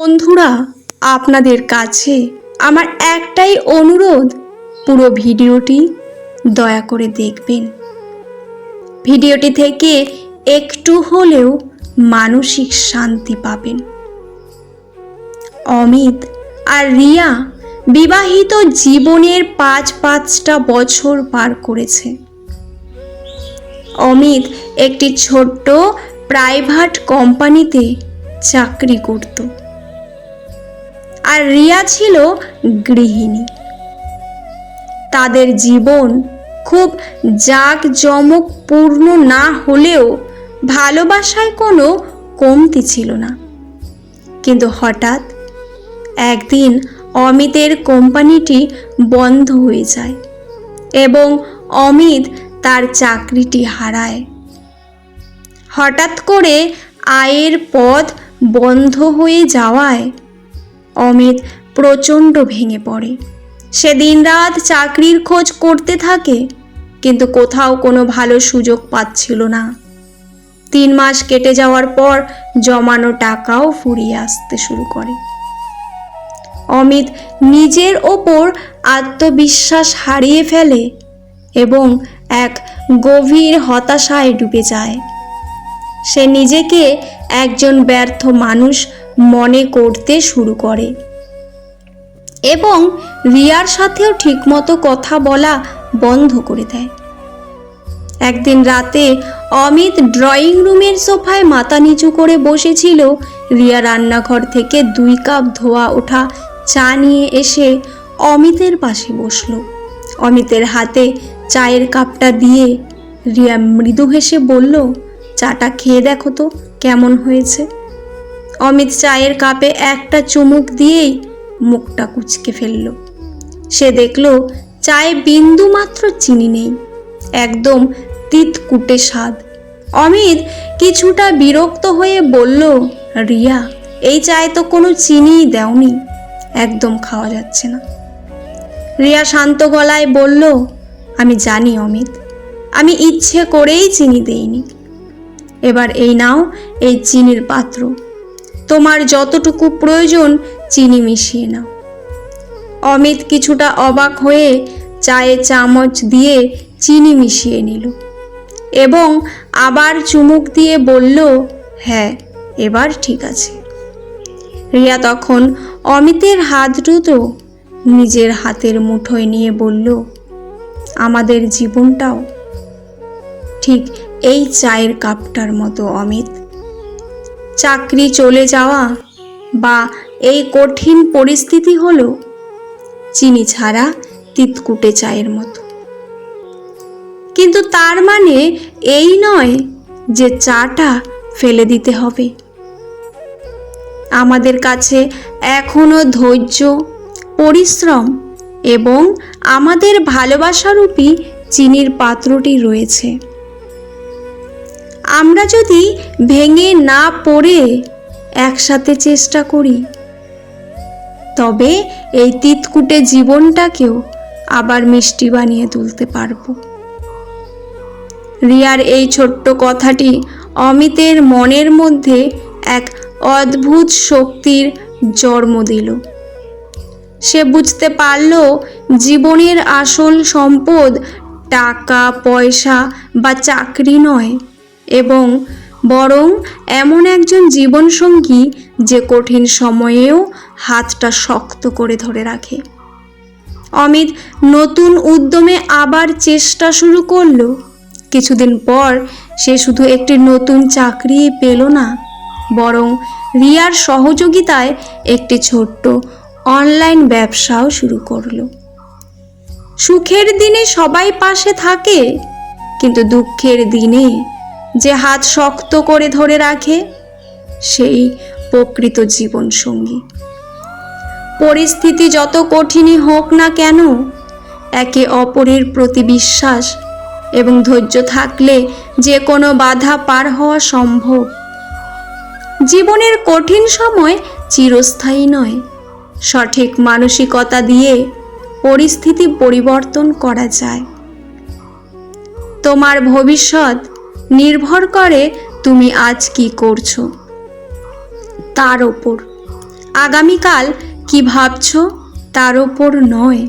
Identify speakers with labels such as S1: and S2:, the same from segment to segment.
S1: বন্ধুরা, আপনাদের কাছে আমার একটাই অনুরোধ, পুরো ভিডিওটি দয়া করে দেখবেন। ভিডিওটি থেকে একটু হলেও মানসিক শান্তি পাবেন। অমিত আর রিয়া বিবাহিত জীবনের পাঁচটা বছর পার করেছে। অমিত একটি ছোট্ট প্রাইভেট কোম্পানিতে চাকরি করত, আর রিয়া ছিল গৃহিণী। তাদের জীবন খুব জাঁকজমকপূর্ণ না হলেও ভালোবাসায় কোনো কমতি ছিল না। কিন্তু হঠাৎ একদিন অমিতের কোম্পানিটি বন্ধ হয়ে যায় এবং অমিত তার চাকরিটি হারায়। হঠাৎ করে আয়ের পথ বন্ধ হয়ে যাওয়ায় অমিত প্রচণ্ড ভেঙে পড়ে। সে দিনরাত চাকরির খোঁজ করতে থাকে, কিন্তু কোথাও কোনো ভালো সুযোগ পাচ্ছিল না। 3 মাস কেটে যাওয়ার পর জমানো টাকাও ফুরিয়ে আসতে শুরু করে। অমিত নিজের ওপর আত্মবিশ্বাস হারিয়ে ফেলে এবং এক গভীর হতাশায় ডুবে যায়। সে নিজেকে একজন ব্যর্থ মানুষ মনে করতে শুরু করে এবং রিয়ার সাথেও ঠিকমতো কথা বলা বন্ধ করে দেয়। একদিন রাতে অমিত ড্রয়িং রুমের সোফায় মাথা নিচু করে বসেছিল। রিয়া রান্নাঘর থেকে 2 কাপ ধোয়া ওঠা চা নিয়ে এসে অমিতের পাশে বসলো। অমিতের হাতে চায়ের কাপটা দিয়ে রিয়া মৃদু হেসে বলল, চাটা খেয়ে দেখো তো কেমন হয়েছে। অমিত চায়ের কাপে একটা চুমুক দিয়েই মুখটা কুঁচকে ফেলল। সে দেখল চায়ে বিন্দু মাত্র চিনি নেই, একদম তিতকুটে স্বাদ। অমিত কিছুটা বিরক্ত হয়ে বলল, রিয়া, এই চায়ে তো কোনো চিনিই দেওনি, একদম খাওয়া যাচ্ছে না। রিয়া শান্ত গলায় বলল, আমি জানি অমিত, আমি ইচ্ছে করেই চিনি দেইনি। এবার এই নাও এই চিনির পাত্র, তোমার যতটুকু প্রয়োজন চিনি মিশিয়ে নাও। অমিত কিছুটা অবাক হয়ে চায়ে চামচ দিয়ে চিনি মিশিয়ে নিল এবং আবার চুমুক দিয়ে বলল, হ্যাঁ, এবার ঠিক আছে। রিয়া তখন অমিতের হাত দুটো নিজের হাতের মুঠোয় নিয়ে বলল, আমাদের জীবনটাও ঠিক এই চায়ের কাপটার মতো অমিত। চাকরি চলে যাওয়া বা এই কঠিন পরিস্থিতি হলো চিনি ছাড়া তিতকুটে চায়ের মতো। কিন্তু তার মানে এই নয় যে চাটা ফেলে দিতে হবে। আমাদের কাছে এখনো ধৈর্য, পরিশ্রম এবং আমাদের ভালোবাসারূপী চিনির পাত্রটি রয়েছে। আমরা যদি ভেঙে না পড়ে একসাথে চেষ্টা করি, তবে এই তিতকুটে জীবনটাকেও আবার মিষ্টি বানিয়ে তুলতে পারবো। রিয়ার এই ছোট্ট কথাটি অমিতের মনের মধ্যে এক অদ্ভুত শক্তির জন্ম দিল। সে বুঝতে পারল জীবনের আসল সম্পদ টাকা পয়সা বা চাকরি নয়, এবং বরং এমন একজন জীবনসঙ্গী যে কঠিন সময়েও হাতটা শক্ত করে ধরে রাখে। অমিত নতুন উদ্যমে আবার চেষ্টা শুরু করলো। কিছুদিন পর সে শুধু একটি নতুন চাকরি পেল না, বরং রিয়ার সহযোগিতায় একটি ছোট্ট অনলাইন ব্যবসাও শুরু করলো। সুখের দিনে সবাই পাশে থাকে, কিন্তু দুঃখের দিনে যে হাত শক্ত করে ধরে রাখে, সেই প্রকৃত জীবন সঙ্গী। পরিস্থিতি যত কঠিনই হোক না কেন, একে অপরের প্রতি বিশ্বাস এবং ধৈর্য থাকলে যে কোনো বাধা পার হওয়া সম্ভব। জীবনের কঠিন সময় চিরস্থায়ী নয়, সঠিক মানসিকতা দিয়ে পরিস্থিতি পরিবর্তন করা যায়। তোমার ভবিষ্যৎ নির্ভর করে তুমি আজ কি করছো তার ওপর। আগামীকাল কি ভাবছো তার ওপর নয়।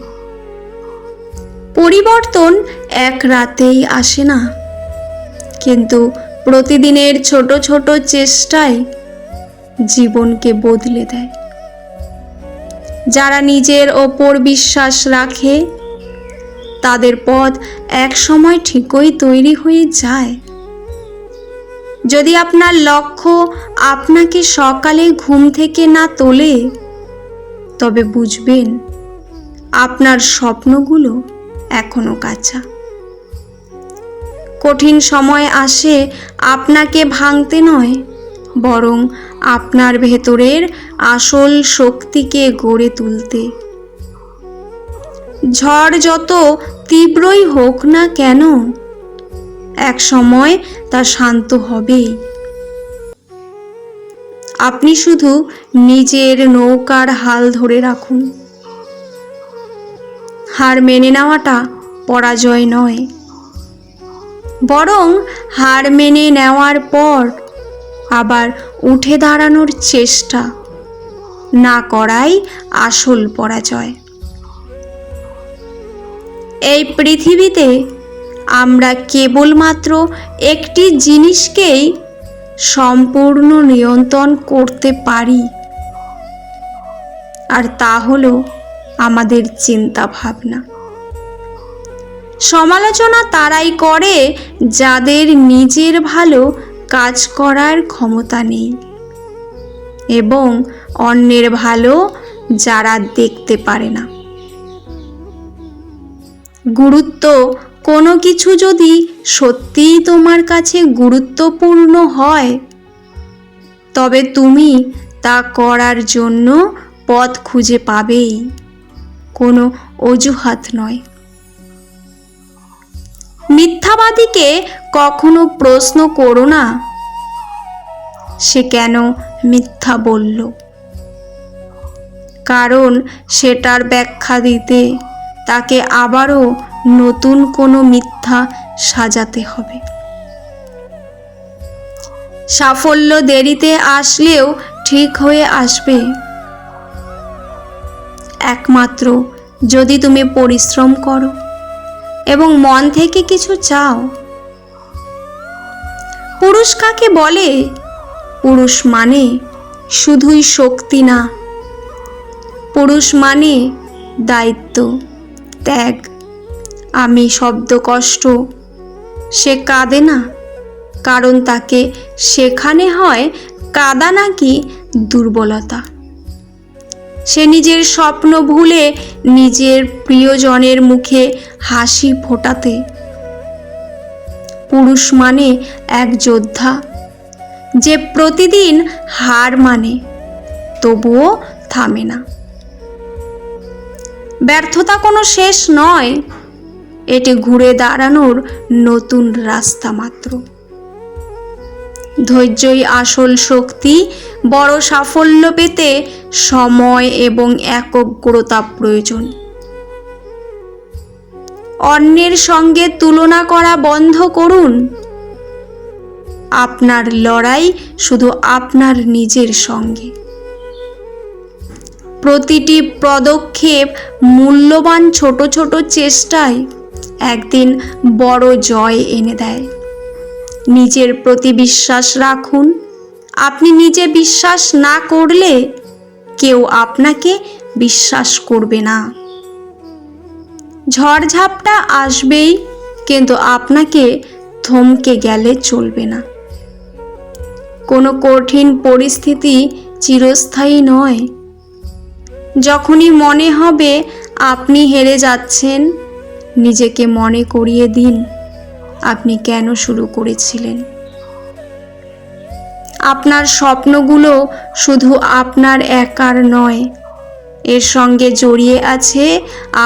S1: পরিবর্তন এক রাতেই আসে না, কিন্তু প্রতিদিনের ছোট ছোট চেষ্টায় জীবনকে বদলে দেয়। যারা নিজের ওপর বিশ্বাস রাখে তাদের পথ এক সময় ঠিকই তৈরি হয়ে যায়। যদি আপনার লক্ষ্য আপনাকে সকালে ঘুম থেকে না তোলে, তবে বুঝবেন আপনার স্বপ্নগুলো এখনো কাঁচা। কঠিন সময় আসে আপনাকে ভাঙতে নয়, বরং আপনার ভেতরের আসল শক্তিকে গড়ে তুলতে। ঝড় যত তীব্রই হোক না কেন, এক সময় তা শান্ত হবেই। আপনি শুধু নিজের নৌকার হাল ধরে রাখুন। হার মেনে নেওয়াটা পরাজয় নয়, বরং হার মেনে নেওয়ার পর আবার উঠে দাঁড়ানোর চেষ্টা না করাই আসল পরাজয়। এই পৃথিবীতে আমরা কেবলমাত্র একটি জিনিসকেই সম্পূর্ণ নিয়ন্ত্রণ করতে পারি, আর তা হলো আমাদের চিন্তা ভাবনা। সমালোচনা তারাই করে যাদের নিজের ভালো কাজ করার ক্ষমতা নেই, এবং অন্যের ভালো যারা দেখতে পারে না। গুরুত্ব কোনো কিছু যদি সত্যিই তোমার কাছে গুরুত্বপূর্ণ হয়, তবে তুমি তা করার জন্য পথ খুঁজে পাবেই, কোনো অজুহাত নয়। মিথ্যাবাদীকে কখনো প্রশ্ন করো না সে কেন মিথ্যা বলল, কারণ সেটার ব্যাখ্যা দিতে তাকে আবারও নতুন কোনো মিথ্যা সাজাতে হবে। সাফল্য দেরিতে আসলেও ঠিক হয়ে আসবে, একমাত্র যদি তুমি পরিশ্রম করো এবং মন থেকে কিছু চাও। পুরুষ কাকে বলে? পুরুষ মানে শুধুই শক্তি না, পুরুষ মানে দায়িত্ব, ত্যাগ। আমি শব্দ কষ্ট, সে কাঁদে না কারণ তাকে শেখানো হয় কাঁদা নাকি দুর্বলতা। সে নিজের স্বপ্ন ভুলে নিজের প্রিয়জনের মুখে হাসি ফোটাতে। পুরুষ মানে এক যোদ্ধা, যে প্রতিদিন হার মানে তবুও থামে না। ব্যর্থতা কোনো শেষ নয়, এটি ঘুরে দাঁড়ানোর নতুন রাস্তা মাত্র। ধৈর্যই আসল শক্তি। বড় সাফল্য পেতে সময় এবং একাগ্রতা প্রয়োজন। অন্যের সঙ্গে তুলনা করা বন্ধ করুন। আপনার লড়াই শুধু আপনার নিজের সঙ্গে। প্রতিটি পদক্ষেপ মূল্যবান, ছোট ছোট চেষ্টায় একদিন বড় জয় এনে দেয়। নিজের প্রতি বিশ্বাস রাখুন। আপনি নিজে বিশ্বাস না করলে কেউ আপনাকে বিশ্বাস করবে না। ঝড়ঝাপটা আসবেই, কিন্তু আপনাকে থমকে গেলে চলবে না। কোনো কঠিন পরিস্থিতি চিরস্থায়ী নয়। যখনই মনে হবে আপনি হেরে যাচ্ছেন, নিজেকে মনে করিয়ে দিন আপনি কেন শুরু করেছিলেন। আপনার স্বপ্নগুলো শুধু আপনার একার নয়, এর সঙ্গে জড়িয়ে আছে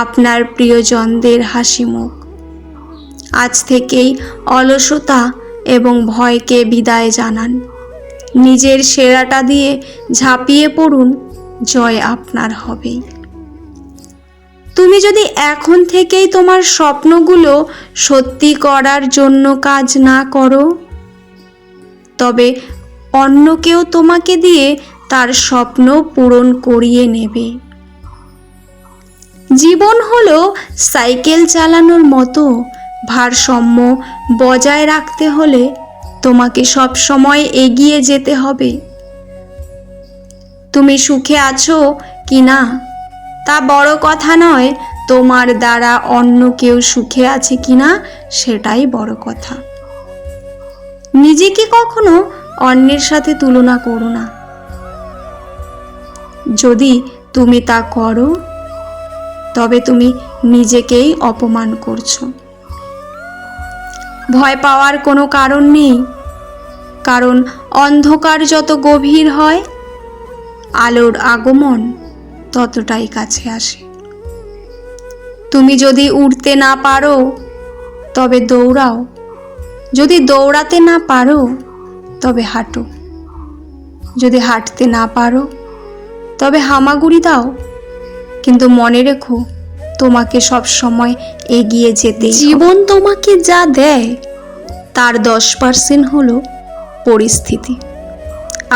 S1: আপনার প্রিয়জনদের হাসি মুখ। আজ থেকেই অলসতা এবং ভয়কে বিদায় জানান। নিজের সেরাটা দিয়ে ঝাঁপিয়ে পড়ুন, জয় আপনার হবেই। তুমি যদি এখন থেকেই তোমার স্বপ্নগুলো সত্যি করার জন্য কাজ না করো, তবে অন্য কেউ তোমাকে দিয়ে তার স্বপ্ন পূরণ করিয়ে নেবে। জীবন হলো সাইকেল চালানোর মতো। ভারসাম্য বজায় রাখতে হলে তোমাকে সব সময় এগিয়ে যেতে হবে। তুমি সুখে আছো কি না তা বড় কথা নয়, তোমার দ্বারা অন্য কেউ সুখে আছে কিনা সেটাই বড় কথা। নিজেকে কখনো অন্যের সাথে তুলনা করো না। যদি তুমি তা করো তবে তুমি নিজেকেই অপমান করছো। ভয় পাওয়ার কোনো কারণ নেই, কারণ অন্ধকার যত গভীর হয় আলোর আগমন ততটাই কাছে আসে। তুমি যদি উড়তে না পারো তবে দৌড়াও, যদি দৌড়াতে না পারো তবে হাঁটো, যদি হাঁটতে না পারো তবে হামাগুড়ি দাও। কিন্তু মনে রেখো, তোমাকে সব সময় এগিয়ে যেতে। জীবন তোমাকে যা দেয় তার 10% হলো পরিস্থিতি,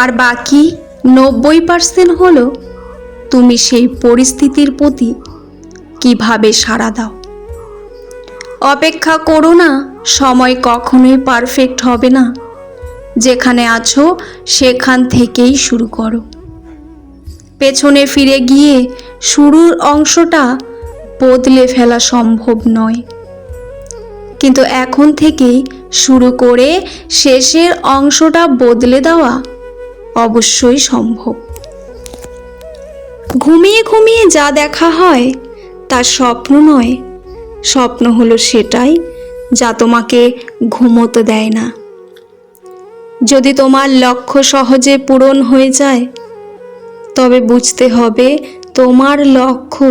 S1: আর বাকি 90% হলো তুমি সেই পরিস্থিতির প্রতি কিভাবে সাড়া দাও। অপেক্ষা করো না, সময় কখনোই পারফেক্ট হবে না। যেখানে আছো সেখান থেকেই শুরু করো। পেছনে ফিরে গিয়ে শুরুর অংশটা বদলে ফেলা সম্ভব নয়, কিন্তু এখন থেকেই শুরু করে শেষের অংশটা বদলে দেওয়া অবশ্যই সম্ভব। ঘুমিয়ে ঘুমিয়ে যা দেখা হয় তা স্বপ্ন নয়, স্বপ্ন হলো সেটাই যা তোমাকে ঘুমোতে দেয় না। যদি তোমার লক্ষ্য সহজে পূরণ হয়ে যায় তবে বুঝতে হবে তোমার লক্ষ্য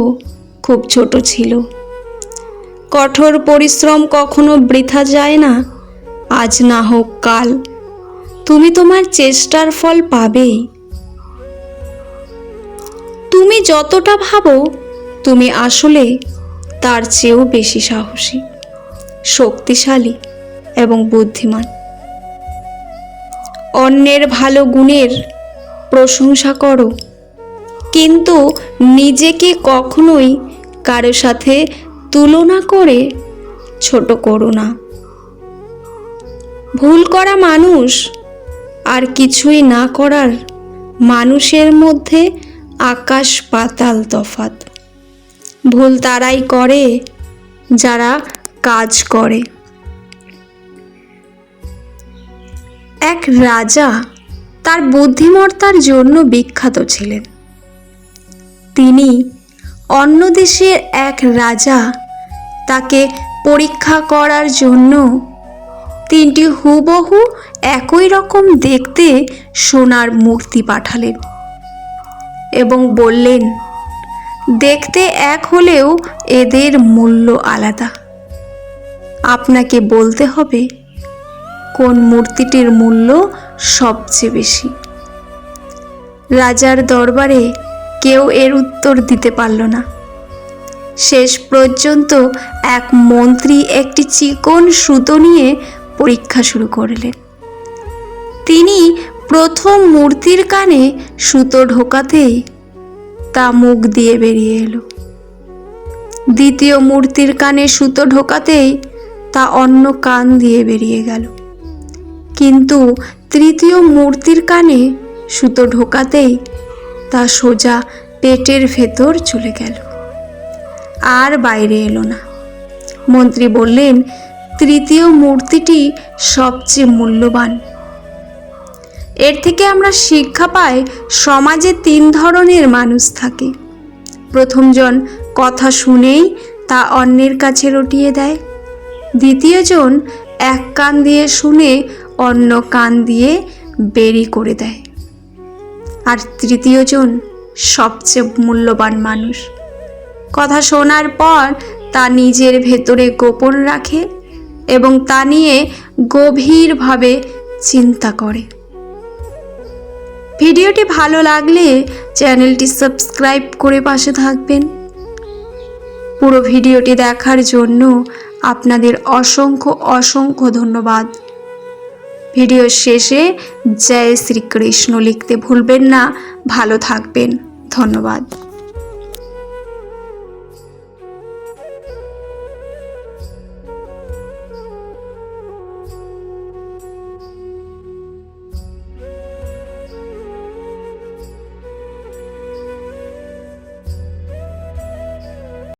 S1: খুব ছোট ছিল। কঠোর পরিশ্রম কখনো বৃথা যায় না। আজ না হোক কাল তুমি তোমার চেষ্টার ফল পাবেই। তুমি যতটা ভাবো তুমি আসলে তার চেয়েও বেশি সাহসী, শক্তিশালী এবং বুদ্ধিমান। অন্যের ভালো গুণের প্রশংসা করো, কিন্তু নিজেকে কখনোই কারো সাথে তুলনা করে ছোট করো না। ভুল করা মানুষ আর কিছুই না করার মানুষের মধ্যে আকাশ পাতাল তফাৎ। ভুল তারাই করে যারা কাজ করে। এক রাজা তার বুদ্ধিমত্তার জন্য বিখ্যাত ছিলেন। তিনি অন্য দেশের এক রাজা তাকে পরীক্ষা করার জন্য 3টি হুবহু একই রকম দেখতে সোনার মূর্তি পাঠালেন এবং বললেন, দেখতে এক হলেও এদের মূল্য আলাদা। আপনাকে বলতে হবে কোন মূর্তিটির মূল্য সবচেয়ে বেশি। রাজার দরবারে কেউ এর উত্তর দিতে পারল না। শেষ পর্যন্ত এক মন্ত্রী একটি চিকন সুতো নিয়ে পরীক্ষা শুরু করলেন। তিনি প্রথম মূর্তির কানে সুতো ঢোকাতেই তা মুখ দিয়ে বেরিয়ে এলো। দ্বিতীয় মূর্তির কানে সুতো ঢোকাতেই তা অন্য কান দিয়ে বেরিয়ে গেল। কিন্তু তৃতীয় মূর্তির কানে সুতো ঢোকাতেই তা সোজা পেটের ভেতর চলে গেল, আর বাইরে এলো না। মন্ত্রী বললেন, তৃতীয় মূর্তিটি সবচেয়ে মূল্যবান। এর থেকে আমরা শিক্ষা পাই, সমাজে 3 ধরনের মানুষ থাকে। প্রথমজন কথা শুনেই তা অন্যের কাছে রটিয়ে দেয়। দ্বিতীয়জন এক কান দিয়ে শুনে অন্য কান দিয়ে বেরি করে দেয়। আর তৃতীয়জন সবচেয়ে মূল্যবান মানুষ, কথা শোনার পর তা নিজের ভেতরে গোপন রাখে এবং তা নিয়ে গভীরভাবে চিন্তা করে। ভিডিওটি ভালো লাগলে চ্যানেলটি সাবস্ক্রাইব করে পাশে থাকবেন। পুরো ভিডিওটি দেখার জন্য আপনাদের অসংখ্য অসংখ্য ধন্যবাদ। ভিডিওর শেষে জয় শ্রীকৃষ্ণ লিখতে ভুলবেন না। ভালো থাকবেন। ধন্যবাদ।